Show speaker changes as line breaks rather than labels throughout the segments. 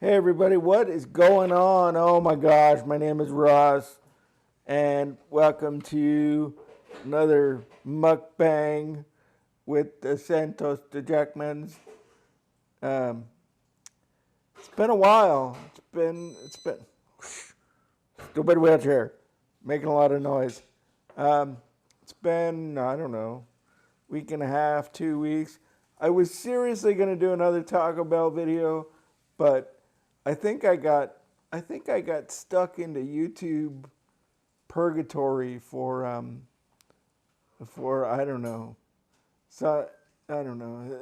Hey everybody, what is going on? Oh my gosh, my name is Ross, and welcome to another mukbang with the Santos de Jackmans. Um, it's been a while. It's been stupid wheelchair, making a lot of noise. Um, it's been I don't know, week and a half, 2 weeks. I was seriously gonna do another Taco Bell video, but I think I got I think I got stuck into YouTube purgatory for I don't know. So I don't know.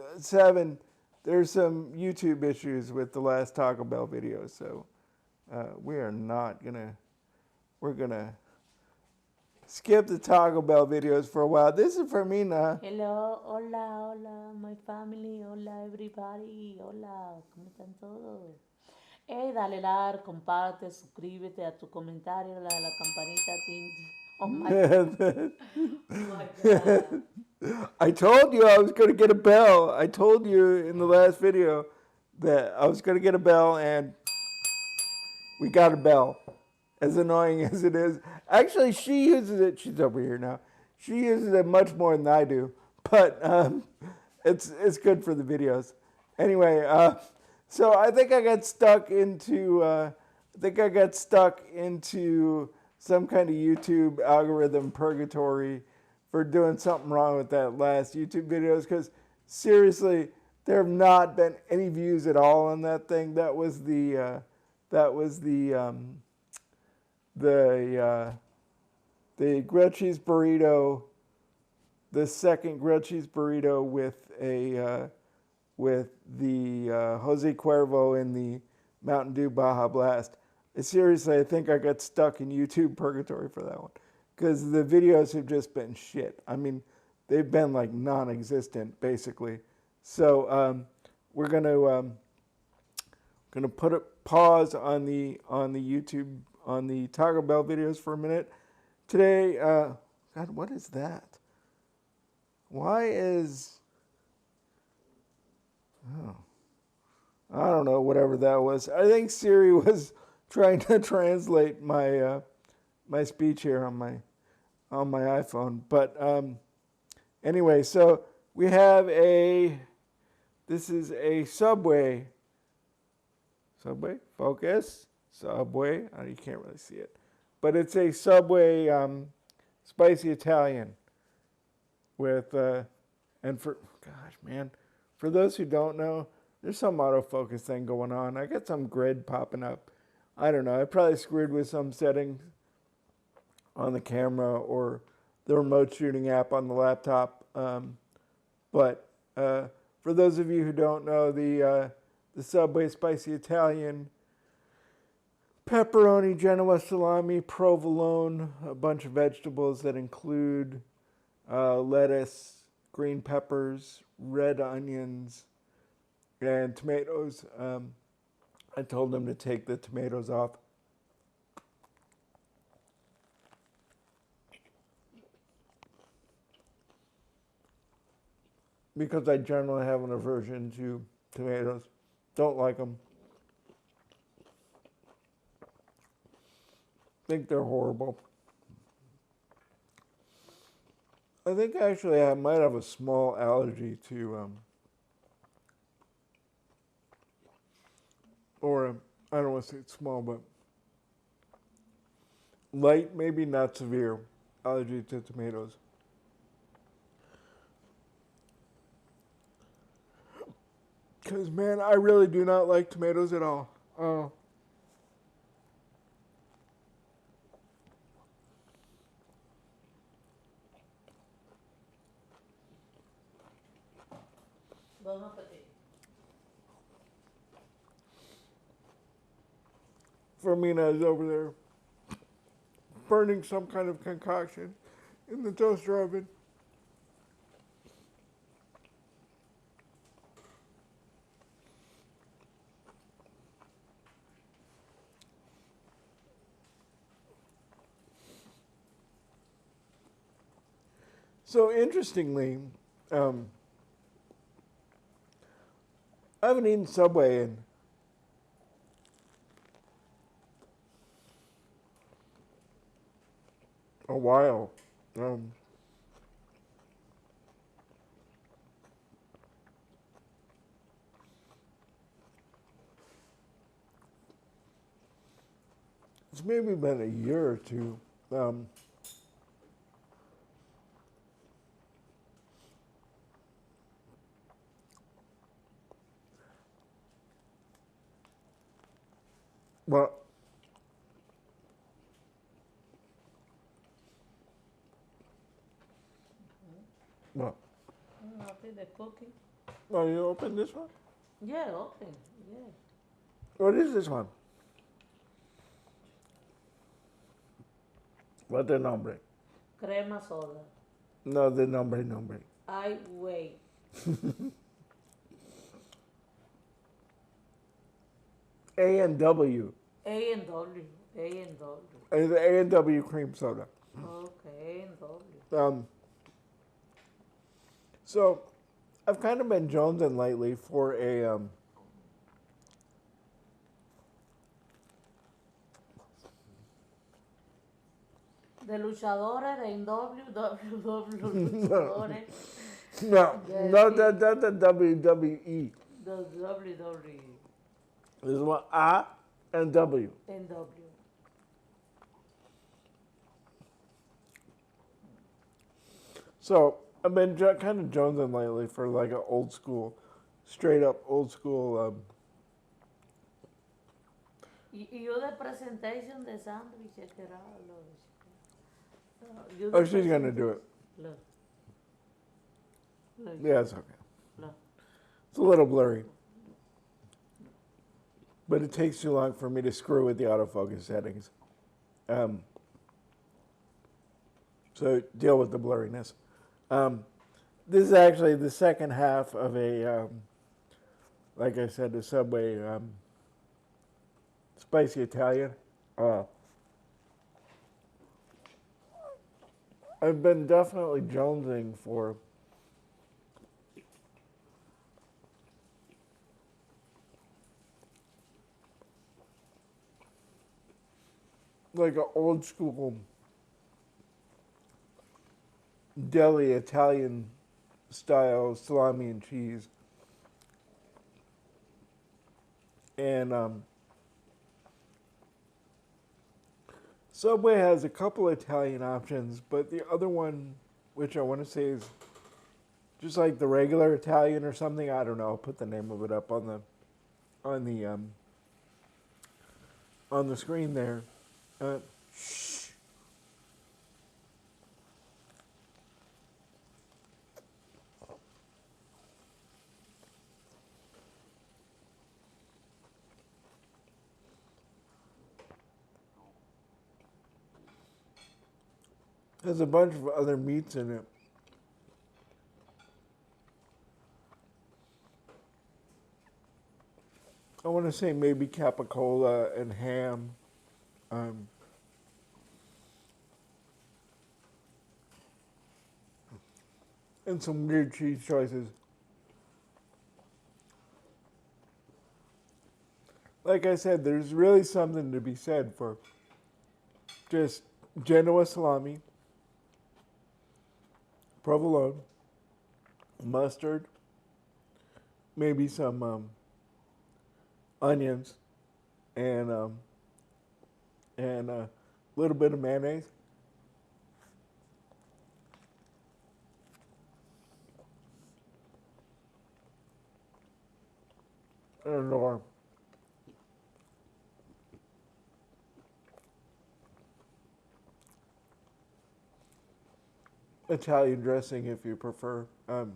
There's some YouTube issues with the last Taco Bell video, so we are not gonna we're gonna skip the Taco Bell videos for a while. This is for me now.
Hello, hola, hola, my family, hola, everybody, hola, ¿cómo están todos? Dale like, comparte, suscríbete a tu comentario, la campanita, ting, ting. Oh my god, oh my god.
I told you I was going to get a bell. I told you in the last video that I was going to get a bell, and we got a bell. As annoying as it is. Actually, she uses it. She's over here now. She uses it much more than I do, but it's good for the videos. Anyway, so I think I got stuck into some kind of YouTube algorithm purgatory for doing something wrong with that last YouTube videos. Because seriously, there have not been any views at all on that thing. The the grilled cheese burrito, the second grilled cheese burrito with the Jose Cuervo in the Mountain Dew Baja Blast. Seriously, I think I got stuck in YouTube purgatory for that one because the videos have just been shit. I mean, they've been like non-existent basically. So we're gonna put a pause on the YouTube on the Taco Bell videos for a minute. Today, God, what is that? Why is oh, I don't know, whatever that was. I think Siri was trying to translate my speech here on my iPhone. But anyway, so we have this is a Subway, focus. Subway. Oh, you can't really see it. But it's a Subway spicy Italian with, and for, gosh, man, for those who don't know, there's some autofocus thing going on. I got some grid popping up. I don't know. I probably screwed with some settings on the camera or the remote shooting app on the laptop. But for those of you who don't know, the Subway spicy Italian, pepperoni, Genoa salami, provolone, a bunch of vegetables that include lettuce, green peppers, red onions, and tomatoes. I told them to take the tomatoes off because I generally have an aversion to tomatoes. Don't like them. Think they're horrible. I think actually I might have a small allergy to, or I don't want to say it's small, but light, maybe not severe allergy to tomatoes. Because, man, I really do not like tomatoes at all.
Bon appétit.
Fermina is over there burning some kind of concoction in the toaster oven. So interestingly, um, I haven't eaten Subway in a while. Um, it's maybe been a year or two. Um, well, well,
Nothing, the cookie.
oh, you open this one?
Yeah, open. Yeah.
What is this one? What the nombre?
Crema soda.
No, the nombre.
I wait.
A&W.
A&W. A&W.
The A&W Cream Soda.
Okay, A&W.
So, I've kind of been jonesing lately for a
De luchadores, de luchadores,
no, that's the WWE.
de WWE.
This is one A and W.
NW.
So I've been kind of jonesing lately for like an old school, straight up old school.
Y yo de presentation de sándwiches que era
Oh, she's gonna do it.
Look. Look.
Yeah, it's okay.
Look.
It's a little blurry, but it takes too long for me to screw with the autofocus settings. So deal with the blurriness. This is actually the second half of a, like I said, the Subway spicy Italian. I've been definitely jonesing for like an old school deli Italian style salami and cheese. And Subway has a couple Italian options, but the other one, which I want to say is just like the regular Italian or something, I don't know. I'll put the name of it up on the screen there. Shh. There's a bunch of other meats in it. I want to say maybe capicola and ham. And some weird cheese choices. Like I said, there's really something to be said for just Genoa salami, provolone, mustard, maybe some onions, and a little bit of mayonnaise. Or Italian dressing if you prefer. On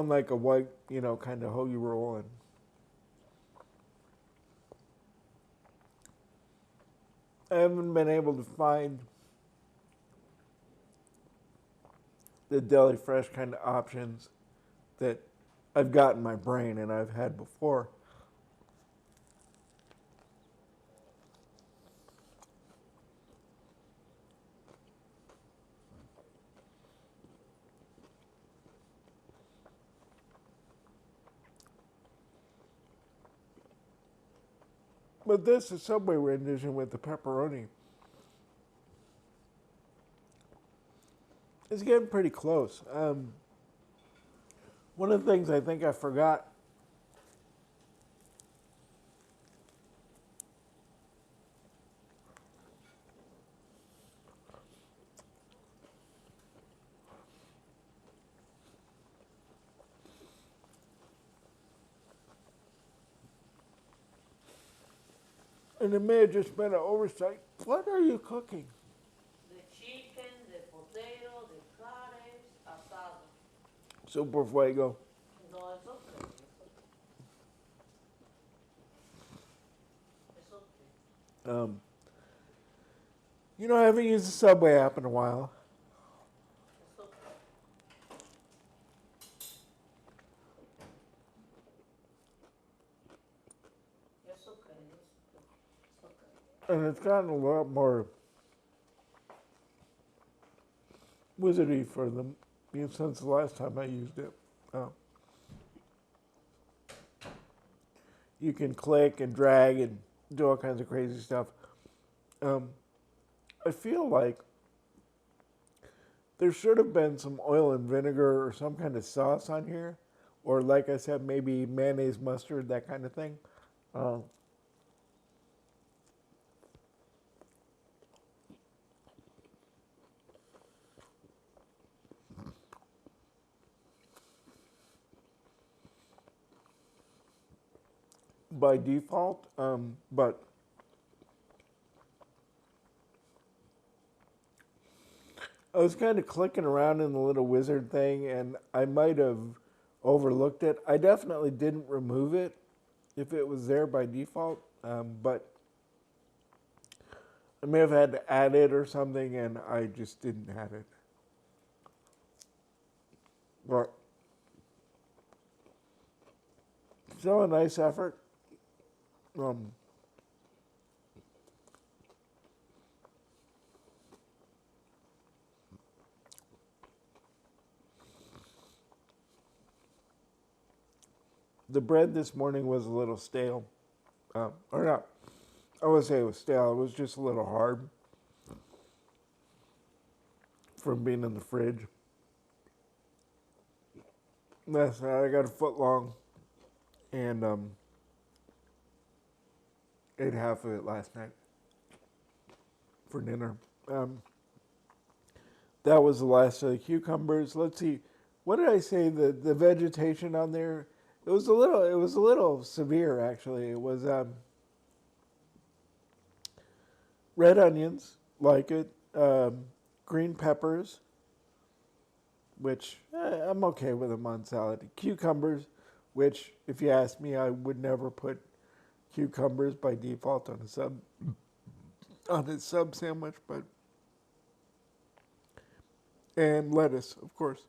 like a white, kind of hoagie roll. And I haven't been able to find the deli fresh kind of options that I've got in my brain and I've had before. But this is Subway rendition with the pepperoni. It's getting pretty close. One of the things I think I forgot and it may have just been an oversight. What are you cooking?
The chicken, the potato, the carrots, asado.
Super Fuego.
No, it's okay. It's okay.
You know, I haven't used the Subway app in a while.
It's okay. It's okay. It's okay.
And it's gotten a lot more wizardy for them since the last time I used it. You can click and drag and do all kinds of crazy stuff. I feel like there should have been some oil and vinegar or some kind of sauce on here. Or like I said, maybe mayonnaise, mustard, that kind of thing. By default, but I was kind of clicking around in the little wizard thing, and I might have overlooked it. I definitely didn't remove it if it was there by default, but I may have had to add it or something, and I just didn't add it. But still a nice effort. The bread this morning was a little stale. Or not. I wouldn't say it was stale. It was just a little hard from being in the fridge. Last night I got a foot long and ate half of it last night for dinner. That was the last of the cucumbers. Let's see. What did I say? The vegetation on there? It was a little severe actually. It was red onions, like it, green peppers, which I'm okay with them on salad. Cucumbers, which if you ask me, I would never put cucumbers by default on a sub sandwich, but and lettuce, of course.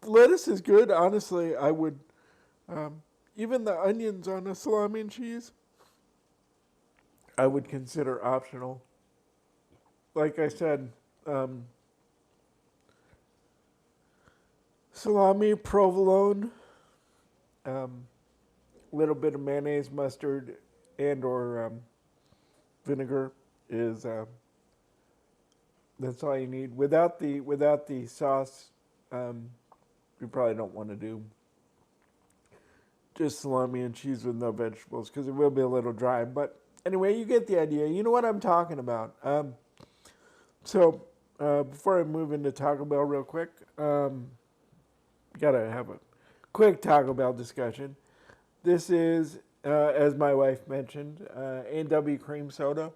Lettuce is good. Honestly, I would even the onions on a salami and cheese, I would consider optional. Like I said, salami, provolone, little bit of mayonnaise, mustard, and or vinegar is that's all you need. Without the sauce, you probably don't want to do just salami and cheese with no vegetables because it will be a little dry. But anyway, you get the idea. You know what I'm talking about. So before I move into Taco Bell real quick, gotta have a quick Taco Bell discussion. This is, as my wife mentioned, A&W Cream Soda.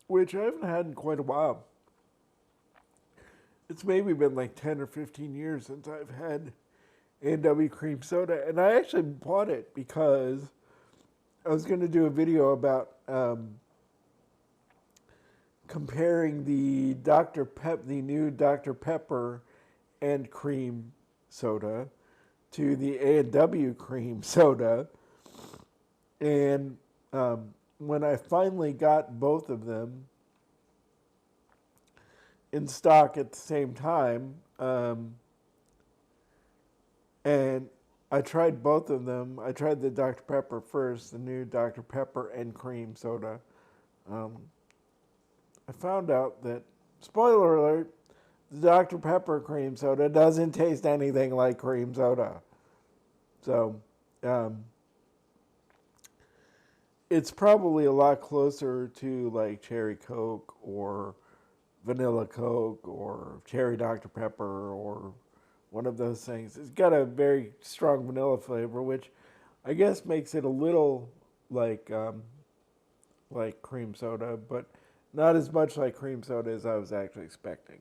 Which I haven't had in quite a while. It's maybe been like 10 or 15 years since I've had A&W Cream Soda. And I actually bought it because I was going to do a video about comparing the the new Dr. Pepper and cream soda to the A&W Cream Soda. And when I finally got both of them in stock at the same time, and I tried both of them. I tried the Dr. Pepper first, the new Dr. Pepper and cream soda. Um, I found out that, spoiler alert, the Dr. Pepper cream soda doesn't taste anything like cream soda. So, it's probably a lot closer to like cherry Coke or vanilla Coke or cherry Dr. Pepper or one of those things. It's got a very strong vanilla flavor, which I guess makes it a little like cream soda, but not as much like cream soda as I was actually expecting.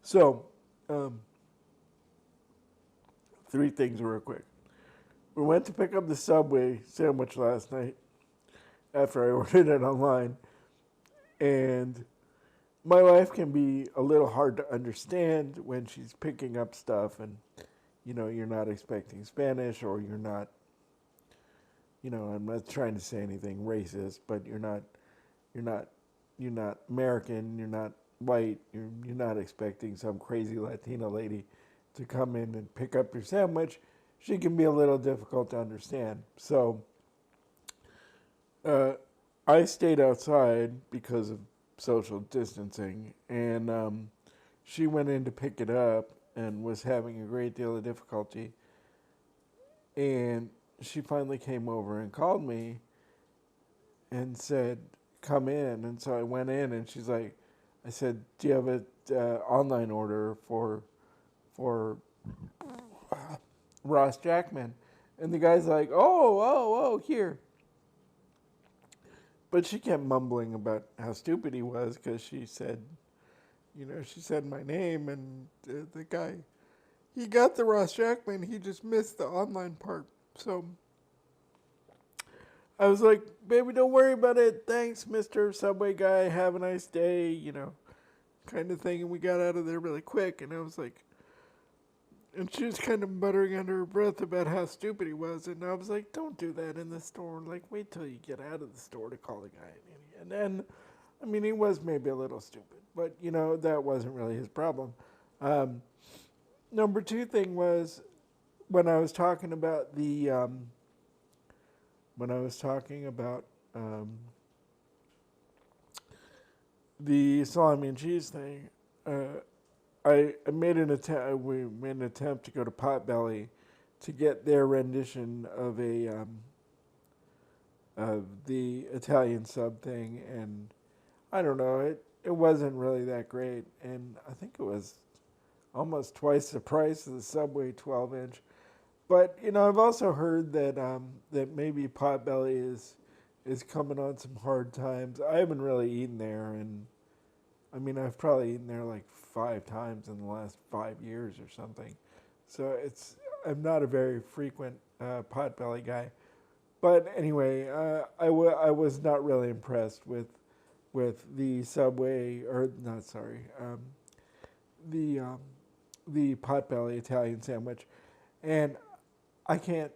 So, um, three things real quick. We went to pick up the Subway sandwich last night after I ordered it online, and my wife can be a little hard to understand when she's picking up stuff and you're not expecting Spanish, or you're not, I'm not trying to say anything racist, but you're not you're not American, you're not white, you're not expecting some crazy Latina lady to come in and pick up your sandwich. She can be a little difficult to understand. So I stayed outside because of social distancing, and she went in to pick it up and was having a great deal of difficulty. And she finally came over and called me and said, "Come in." And so I went in, and she's like, I said, "Do you have an online order for Ross Jackman?" And the guy's like, "Oh, here." But she kept mumbling about how stupid he was because she said, she said my name, and the guy, he got the Ross Jackman, he just missed the online part. So I was like, "Baby, don't worry about it. Thanks, Mr. Subway guy. Have a nice day," kind of thing. And we got out of there really quick. And I was like, and she was kind of muttering under her breath about how stupid he was. And I was like, "Don't do that in the store. Like, wait till you get out of the store to call the guy an idiot." And then, I mean, he was maybe a little stupid, but, that wasn't really his problem. Number two thing was when I was talking about the salami and cheese thing, I made an attempt. We made an attempt to go to Potbelly to get their rendition of the Italian sub thing, and I don't know. It wasn't really that great, and I think it was almost twice the price of the Subway 12-inch. But I've also heard that that maybe Potbelly is coming on some hard times. I haven't really eaten there, and I mean I've probably eaten there like 5 times in the last 5 years or something. So I'm not a very frequent Potbelly guy. But anyway, I was not really impressed with the Subway, or not, sorry, the Potbelly Italian sandwich, and I can't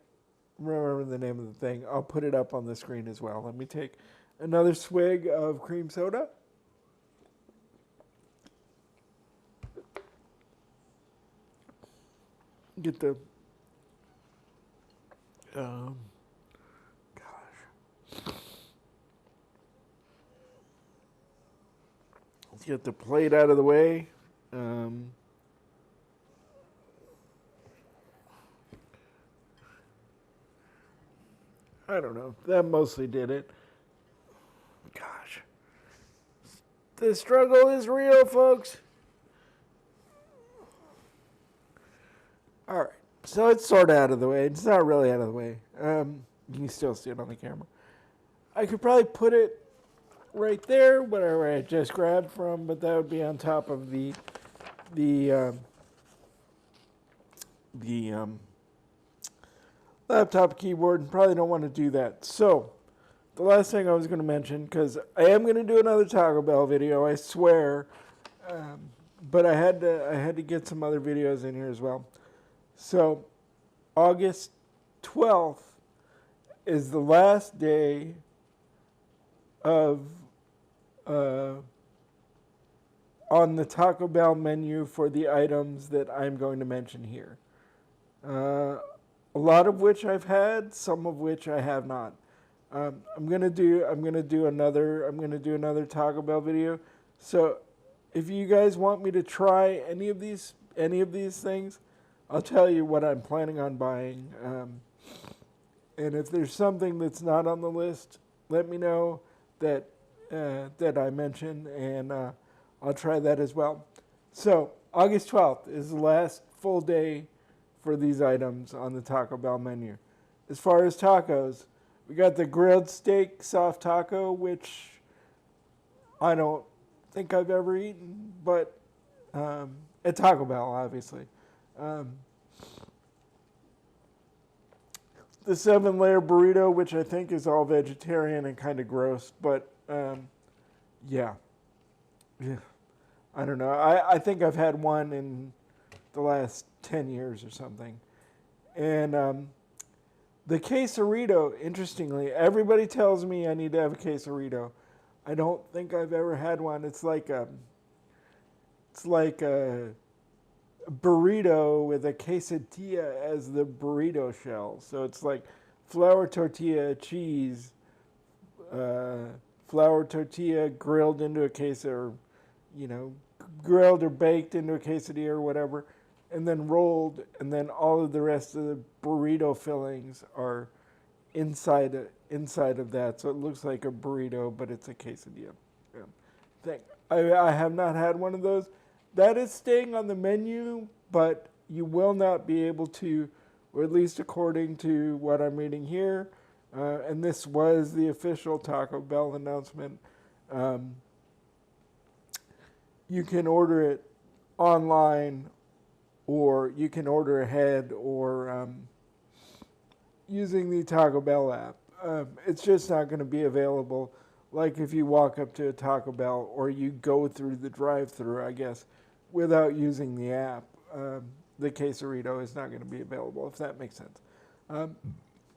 remember the name of the thing. I'll put it up on the screen as well. Let me take another swig of cream soda. Get the gosh. Let's get the plate out of the way. I don't know. That mostly did it. Gosh. The struggle is real, folks. All right. So it's sort of out of the way. It's not really out of the way. You can still see it on the camera. I could probably put it right there, whatever I just grabbed from, but that would be on top of the laptop keyboard, and probably don't want to do that. So the last thing I was going to mention, because I am going to do another Taco Bell video, I swear, but I had to get some other videos in here as well. So, August 12th is the last day of on the Taco Bell menu for the items that I'm going to mention here. A lot of which I've had, some of which I have not. I'm gonna do another Taco Bell video. So, if you guys want me to try any of these things, I'll tell you what I'm planning on buying. And if there's something that's not on the list, let me know that I mentioned, and I'll try that as well. So, August 12th is the last full day for these items on the Taco Bell menu. As far as tacos, we got the grilled steak soft taco, which I don't think I've ever eaten, but at Taco Bell, obviously. The 7-layer burrito, which I think is all vegetarian and kind of gross, but yeah. I don't know. I think I've had one in the last 10 years or something. And the quesarito, interestingly, everybody tells me I need to have a quesarito. I don't think I've ever had one. It's like a burrito with a quesadilla as the burrito shell. So it's like flour tortilla, cheese, flour tortilla grilled into a queso, or, grilled or baked into a quesadilla or whatever, and then rolled, and then all of the rest of the burrito fillings are inside of that. So it looks like a burrito, but it's a quesadilla. I have not had one of those. That is staying on the menu, but you will not be able to, or at least according to what I'm reading here, and this was the official Taco Bell announcement, you can order it online, or you can order ahead, or using the Taco Bell app. It's just not going to be available like if you walk up to a Taco Bell or you go through the drive-thru, I guess, without using the app. The quesarito is not going to be available, if that makes sense.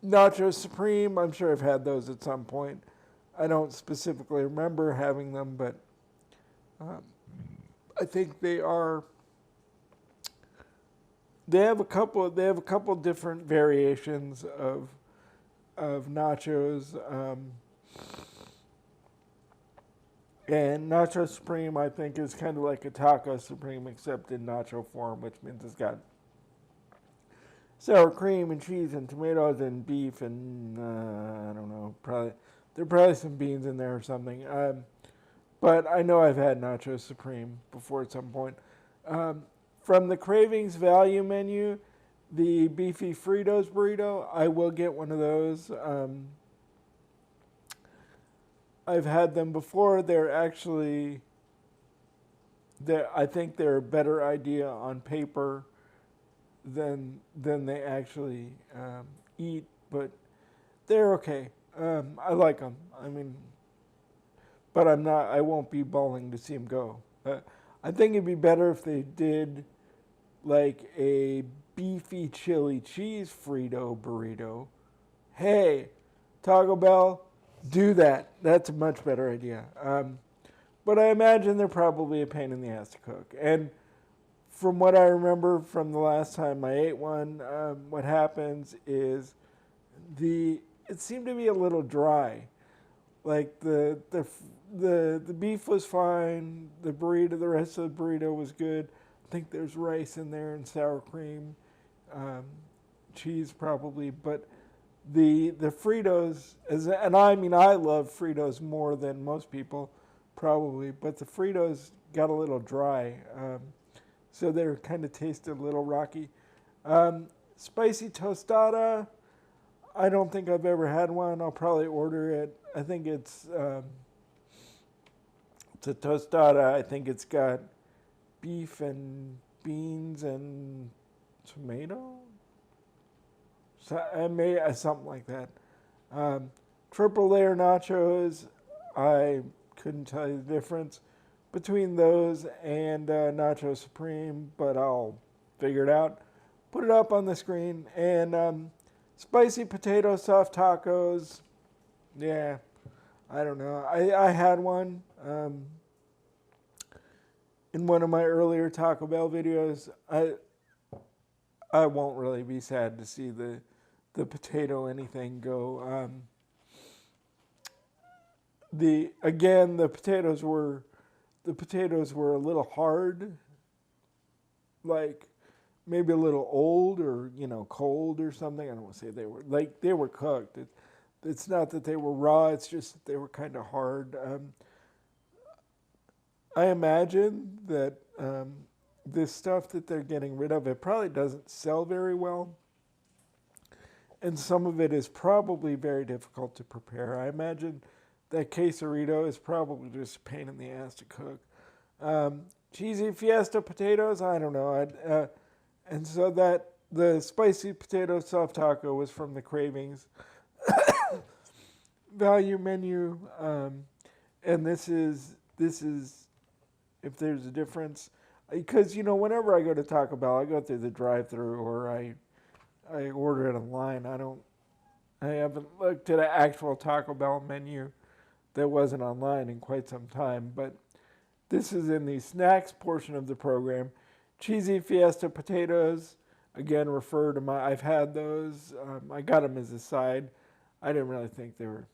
Nacho Supreme, I'm sure I've had those at some point. I don't specifically remember having them, but I think they have a couple different variations of nachos. And Nacho Supreme, I think, is kind of like a Taco Supreme, except in nacho form, which means it's got sour cream and cheese and tomatoes and beef and, I don't know, there are probably some beans in there or something. But I know I've had Nacho Supreme before at some point. From the Cravings Value menu, the Beefy Fritos burrito, I will get one of those. I've had them before. I think they're a better idea on paper than they actually eat, but they're okay. I like them. I mean, but I won't be bawling to see them go. I think it'd be better if they did like a beefy chili cheese Frito burrito. Hey, Taco Bell, do that. That's a much better idea. But I imagine they're probably a pain in the ass to cook. And from what I remember from the last time I ate one, what happens is it seemed to be a little dry. Like the beef was fine. The rest of the burrito was good. I think there's rice in there and sour cream, cheese probably, but the Fritos, and I mean I love Fritos more than most people probably, but the Fritos got a little dry, so they're kind of tasted a little rocky. Spicy tostada, I don't think I've ever had one. I'll probably order it. I think it's a tostada. I think it's got beef and beans and tomato. So I may something like that. triple layer nachos, I couldn't tell you the difference between those and Nacho Supreme, but I'll figure it out. Put it up on the screen. And spicy potato soft tacos, yeah, I don't know. I had one in one of my earlier Taco Bell videos. I won't really be sad to see the potato anything go. The potatoes were a little hard, like maybe a little old or cold or something. I don't want to say they were cooked. It's not that they were raw. It's just that they were kind of hard. I imagine that this stuff that they're getting rid of, it probably doesn't sell very well. And some of it is probably very difficult to prepare. I imagine that quesarito is probably just a pain in the ass to cook. Cheesy Fiesta potatoes, I don't know. And so that the spicy potato soft taco was from the Cravings value menu. And this is if there's a difference, because whenever I go to Taco Bell, I go through the drive-thru or I order it online. I haven't looked at an actual Taco Bell menu that wasn't online in quite some time, but this is in the snacks portion of the program. Cheesy Fiesta potatoes, again, refer to I've had those. I got them as a side. I didn't really think they were,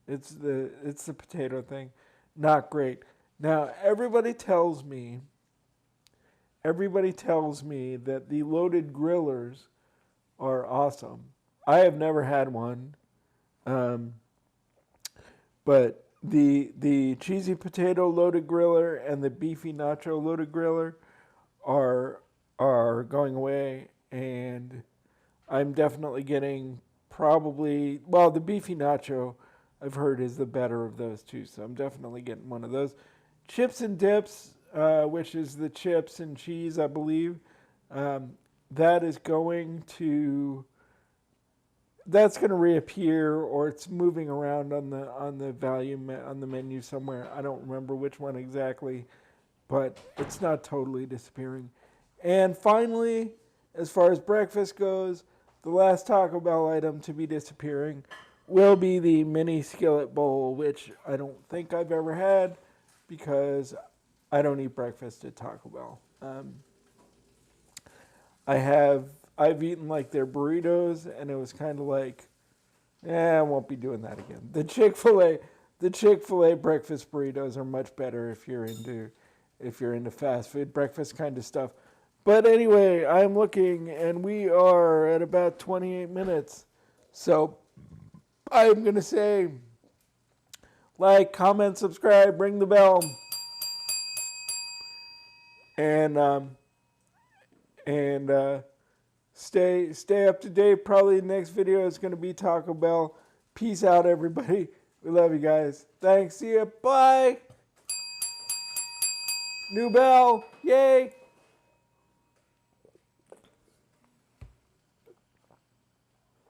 it's the potato thing. Not great. Now, everybody tells me that the loaded grillers are awesome. I have never had one. But the cheesy potato loaded griller and the beefy nacho loaded griller are going away, and I'm definitely getting the beefy nacho I've heard is the better of those two, so I'm definitely getting one of those. Chips and dips, which is the chips and cheese, I believe, that is going to reappear, or it's moving around on the menu somewhere. I don't remember which one exactly, but it's not totally disappearing. And finally, as far as breakfast goes, the last Taco Bell item to be disappearing will be the mini skillet bowl, which I don't think I've ever had because I don't eat breakfast at Taco Bell. I've eaten like their burritos, and it was kind of like, I won't be doing that again. The Chick-fil-A breakfast burritos are much better if you're into fast food breakfast kind of stuff. But anyway, I'm looking, and we are at about 28 minutes. So I'm going to say, like, comment, subscribe, ring the bell. And stay up to date. Probably the next video is going to be Taco Bell. Peace out, everybody. We love you guys. Thanks. See ya. Bye. New bell. Yay.